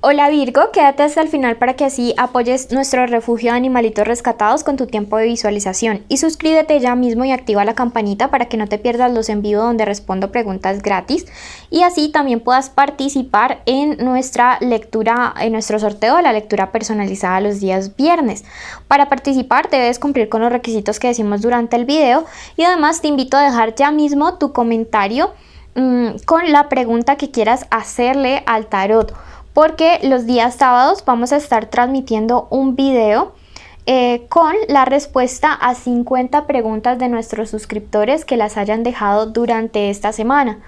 Hola Virgo, quédate hasta el final para que así apoyes nuestro refugio de animalitos rescatados con tu tiempo de visualización. Y suscríbete ya mismo y activa la campanita para que no te pierdas los en vivo donde respondo preguntas gratis. Y así también puedas participar en nuestra lectura, en nuestro sorteo de la lectura personalizada los días viernes. Para participar debes cumplir con los requisitos que decimos durante el video. Y además te invito a dejar ya mismo tu comentario con la pregunta que quieras hacerle al tarot, porque los días sábados vamos a estar transmitiendo un video con la respuesta a 50 preguntas de nuestros suscriptores que las hayan dejado durante esta semana.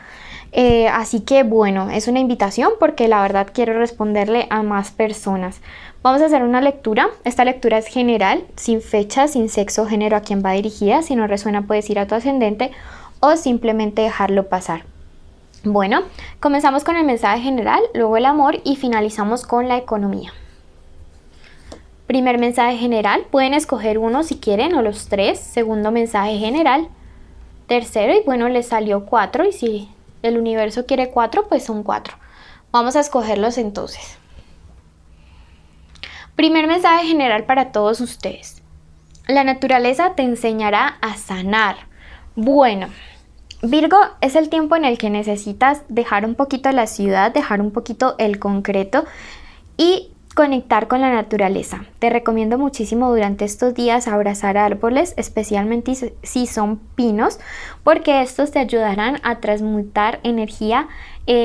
Así que bueno, es una invitación porque la verdad quiero responderle a más personas. Vamos a hacer una lectura. Esta lectura es general, sin fecha, sin sexo o género a quien va dirigida. Si no resuena puedes ir a tu ascendente o simplemente dejarlo pasar. Bueno, comenzamos con el mensaje general, luego el amor y finalizamos con la economía. Primer mensaje general, pueden escoger uno si quieren o los tres. Segundo mensaje general, tercero y bueno, les salió 4 y si el universo quiere 4, pues son 4. Vamos a escogerlos entonces. Primer mensaje general para todos ustedes. La naturaleza te enseñará a sanar. Bueno, Virgo, es el tiempo en el que necesitas dejar un poquito la ciudad, dejar un poquito el concreto y conectar con la naturaleza. Te recomiendo muchísimo durante estos días abrazar árboles, especialmente si son pinos, porque estos te ayudarán a transmutar energía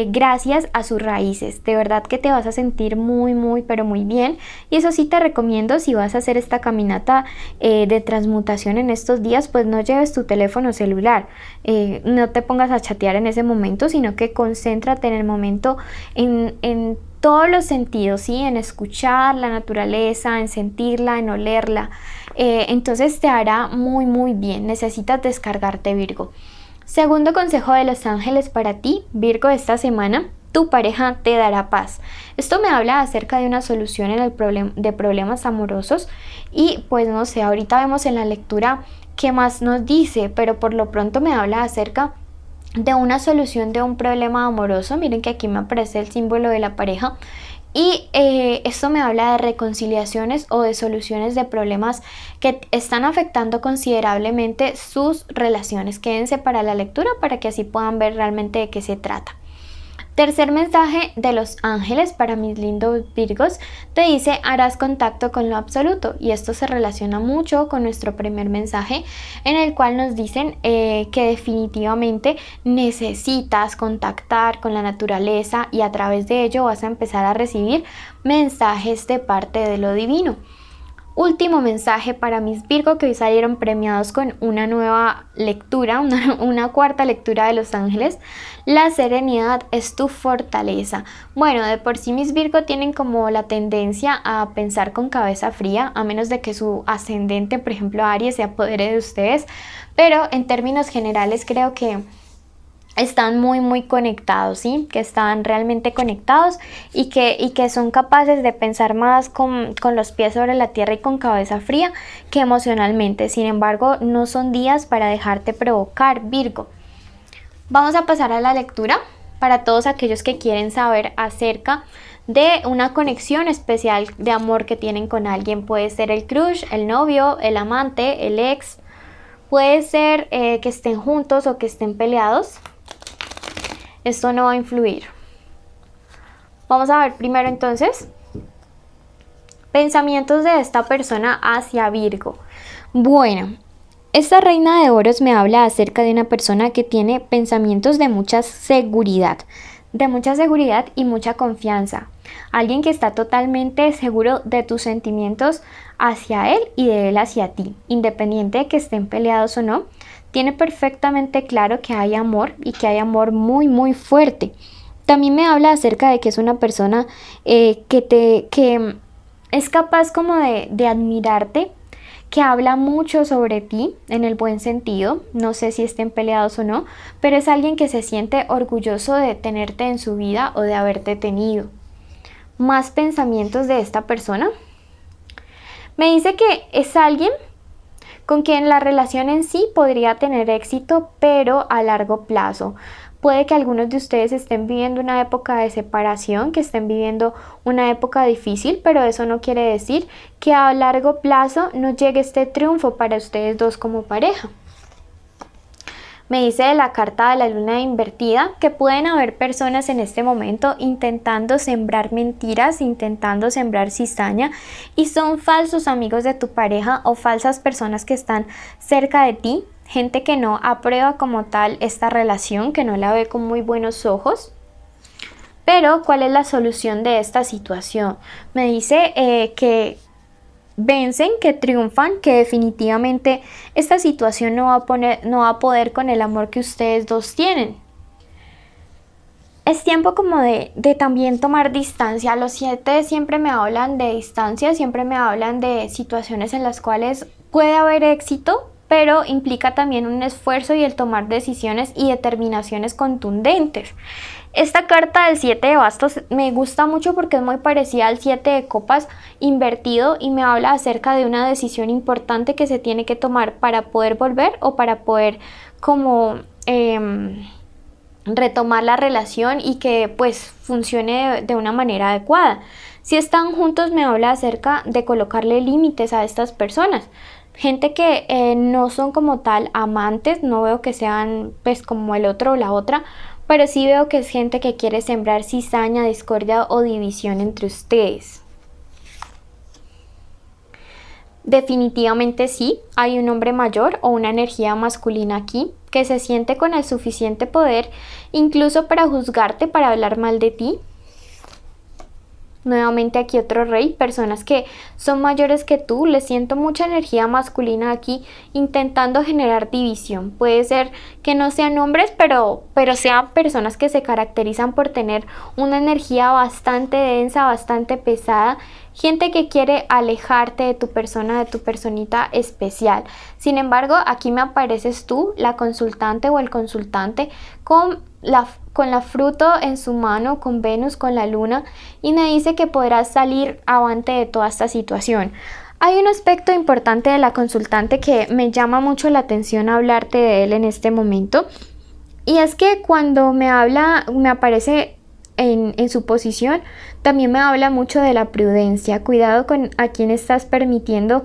gracias a sus raíces. De verdad que te vas a sentir muy, pero muy bien. Y eso sí te recomiendo, si vas a hacer esta caminata de transmutación en estos días, pues no lleves tu teléfono celular. No te pongas a chatear en ese momento, sino que concéntrate en el momento en todos los sentidos, ¿sí? En escuchar la naturaleza, en sentirla, en olerla. Entonces te hará muy bien. Necesitas descargarte, Virgo. Segundo consejo de los ángeles para ti, Virgo, esta semana. Tu pareja te dará paz. Esto me habla acerca de una solución en de problemas amorosos y pues no sé, ahorita vemos en la lectura qué más nos dice, pero por lo pronto me habla acerca de una solución de un problema amoroso. Miren que aquí me aparece el símbolo de la pareja y esto me habla de reconciliaciones o de soluciones de problemas que están afectando considerablemente sus relaciones. Quédense para la lectura para que así puedan ver realmente de qué se trata. Tercer mensaje de los ángeles para mis lindos Virgos, te dice harás contacto con lo absoluto, y esto se relaciona mucho con nuestro primer mensaje en el cual nos dicen que definitivamente necesitas contactar con la naturaleza y a través de ello vas a empezar a recibir mensajes de parte de lo divino. Último mensaje para mis Virgo que hoy salieron premiados con una nueva lectura, una cuarta lectura de los ángeles. La serenidad es tu fortaleza. Bueno, de por sí mis Virgo tienen como la tendencia a pensar con cabeza fría, a menos de que su ascendente, por ejemplo Aries, se apodere de ustedes. Pero en términos generales creo que están muy conectados, ¿sí? Que están realmente conectados y que son capaces de pensar más con los pies sobre la tierra y con cabeza fría que emocionalmente. Sin embargo, no son días para dejarte provocar, Virgo. Vamos a pasar a la lectura para todos aquellos que quieren saber acerca de una conexión especial de amor que tienen con alguien. Puede ser el crush, el novio, el amante, el ex. Puede ser que estén juntos o que estén peleados. Esto no va a influir. Vamos a ver primero entonces pensamientos de esta persona hacia Virgo. Bueno, esta reina de oros me habla acerca de una persona que tiene pensamientos de mucha seguridad y mucha confianza. Alguien que está totalmente seguro de tus sentimientos hacia él y de él hacia ti, independiente de que estén peleados o no. Tiene perfectamente claro que hay amor y que hay amor muy fuerte. También me habla acerca de que es una persona que es capaz como de admirarte, que habla mucho sobre ti en el buen sentido. No sé si estén peleados o no, pero es alguien que se siente orgulloso de tenerte en su vida o de haberte tenido. Más pensamientos de esta persona. Me dice que es alguien con quien la relación en sí podría tener éxito, pero a largo plazo. Puede que algunos de ustedes estén viviendo una época de separación, que estén viviendo una época difícil, pero eso no quiere decir que a largo plazo no llegue este triunfo para ustedes dos como pareja. Me dice de la carta de la luna invertida que pueden haber personas en este momento intentando sembrar mentiras, intentando sembrar cizaña, y son falsos amigos de tu pareja o falsas personas que están cerca de ti, gente que no aprueba como tal esta relación, que no la ve con muy buenos ojos. Pero, ¿cuál es la solución de esta situación? Me dice que vencen, que triunfan, que definitivamente esta situación no va a poder con el amor que ustedes dos tienen. Es tiempo como de también tomar distancia. Los 7 siempre me hablan de distancia, siempre me hablan de situaciones en las cuales puede haber éxito, pero implica también un esfuerzo y el tomar decisiones y determinaciones contundentes. Esta carta del 7 de bastos me gusta mucho porque es muy parecida al 7 de copas invertido y me habla acerca de una decisión importante que se tiene que tomar para poder volver o para poder como retomar la relación y que pues funcione de una manera adecuada. Si están juntos me habla acerca de colocarle límites a estas personas. Gente que no son como tal amantes, no veo que sean pues como el otro o la otra, pero sí veo que es gente que quiere sembrar cizaña, discordia o división entre ustedes. Definitivamente sí, hay un hombre mayor o una energía masculina aquí que se siente con el suficiente poder incluso para juzgarte, para hablar mal de ti. Nuevamente aquí otro rey, personas que son mayores que tú, les siento mucha energía masculina aquí intentando generar división. Puede ser que no sean hombres, pero sean personas que se caracterizan por tener una energía bastante densa, bastante pesada. Gente que quiere alejarte de tu persona, de tu personita especial. Sin embargo, aquí me apareces tú, la consultante o el consultante, con la fruto en su mano, con Venus, con la luna, y me dice que podrás salir avante de toda esta situación. Hay un aspecto importante de la consultante que me llama mucho la atención hablarte de él en este momento, y es que cuando me habla, me aparece en su posición, también me habla mucho de la prudencia. Cuidado con a quién estás permitiendo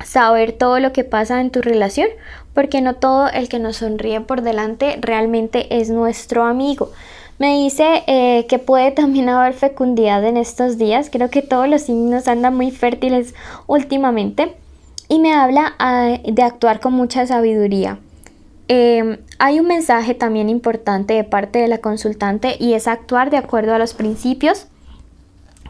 saber todo lo que pasa en tu relación, porque no todo el que nos sonríe por delante realmente es nuestro amigo. Me dice que puede también haber fecundidad en estos días. Creo que todos los signos andan muy fértiles últimamente, y me habla de actuar con mucha sabiduría. Hay un mensaje también importante de parte de la consultante, y es actuar de acuerdo a los principios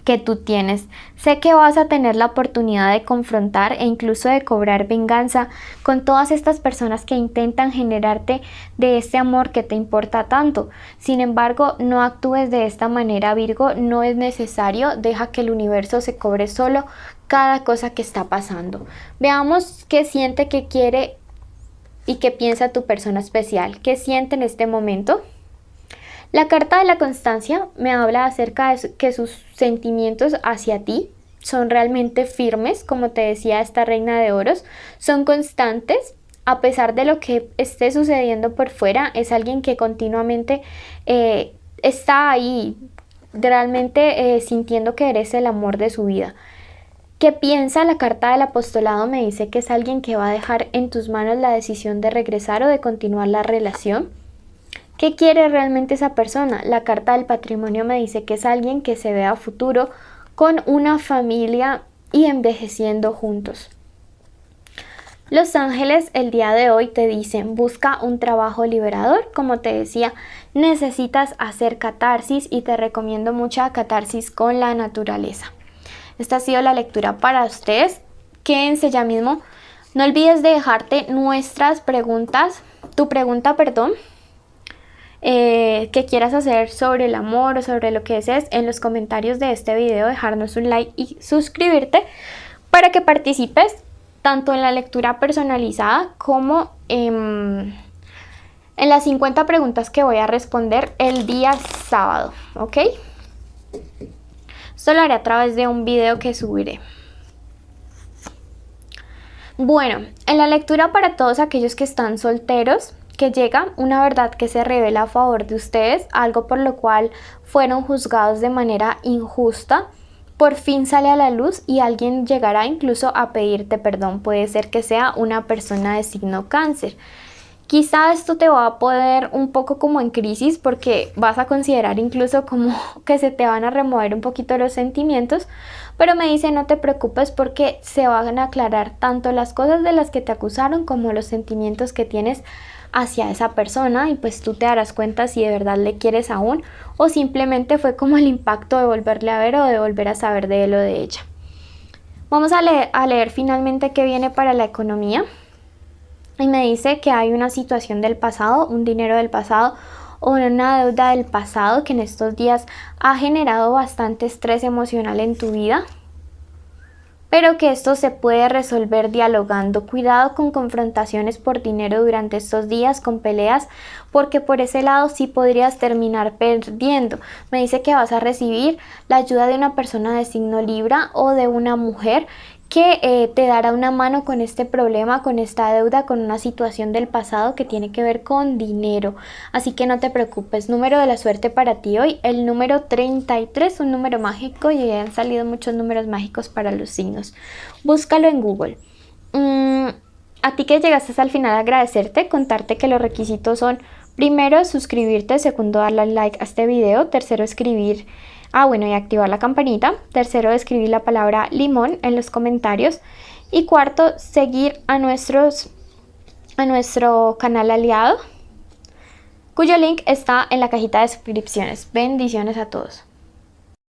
que tú tienes. Sé que vas a tener la oportunidad de confrontar e incluso de cobrar venganza con todas estas personas que intentan generarte de este amor que te importa tanto. Sin embargo, no actúes de esta manera, Virgo, no es necesario. Deja que el universo se cobre solo cada cosa que está pasando. Veamos qué siente, qué quiere y qué piensa tu persona especial. ¿Qué siente en este momento? La carta de la constancia me habla acerca de que sus sentimientos hacia ti son realmente firmes, como te decía esta reina de oros, son constantes. A pesar de lo que esté sucediendo por fuera, es alguien que continuamente está ahí, realmente sintiendo que eres el amor de su vida. ¿Qué piensa? La carta del apostolado me dice que es alguien que va a dejar en tus manos la decisión de regresar o de continuar la relación. ¿Qué quiere realmente esa persona? La carta del patrimonio me dice que es alguien que se ve a futuro con una familia y envejeciendo juntos. Los ángeles el día de hoy te dicen, busca un trabajo liberador. Como te decía, necesitas hacer catarsis y te recomiendo mucha catarsis con la naturaleza. Esta ha sido la lectura para ustedes. Quédense ya mismo. No olvides de dejarte nuestras preguntas, tu pregunta, que quieras hacer sobre el amor o sobre lo que desees en los comentarios de este video, dejarnos un like y suscribirte para que participes tanto en la lectura personalizada como en las 50 preguntas que voy a responder el día sábado, ¿ok? Esto lo haré a través de un video que subiré. Bueno, en la lectura para todos aquellos que están solteros, que llega una verdad que se revela a favor de ustedes, algo por lo cual fueron juzgados de manera injusta. Por fin sale a la luz y alguien llegará incluso a pedirte perdón. Puede ser que sea una persona de signo Cáncer. Quizá esto te va a poner un poco como en crisis porque vas a considerar incluso como que se te van a remover un poquito los sentimientos, pero me dice no te preocupes porque se van a aclarar tanto las cosas de las que te acusaron como los sentimientos que tienes hacia esa persona y pues tú te darás cuenta si de verdad le quieres aún o simplemente fue como el impacto de volverle a ver o de volver a saber de él o de ella. Vamos a leer finalmente qué viene para la economía. Y me dice que hay una situación del pasado, un dinero del pasado o una deuda del pasado que en estos días ha generado bastante estrés emocional en tu vida, pero que esto se puede resolver dialogando. Cuidado con confrontaciones por dinero durante estos días, con peleas, porque por ese lado sí podrías terminar perdiendo. Me dice que vas a recibir la ayuda de una persona de signo Libra o de una mujer que te dará una mano con este problema, con esta deuda, con una situación del pasado que tiene que ver con dinero. Así que no te preocupes. Número de la suerte para ti hoy, el número 33, un número mágico, y han salido muchos números mágicos para los signos. Búscalo en Google. A ti que llegaste hasta el final, agradecerte, contarte que los requisitos son: primero, suscribirte; segundo, darle like a este video; tercero, escribir y activar la campanita; tercero, escribir la palabra limón en los comentarios; y cuarto, seguir a nuestro canal aliado, cuyo link está en la cajita de suscripciones. Bendiciones a todos.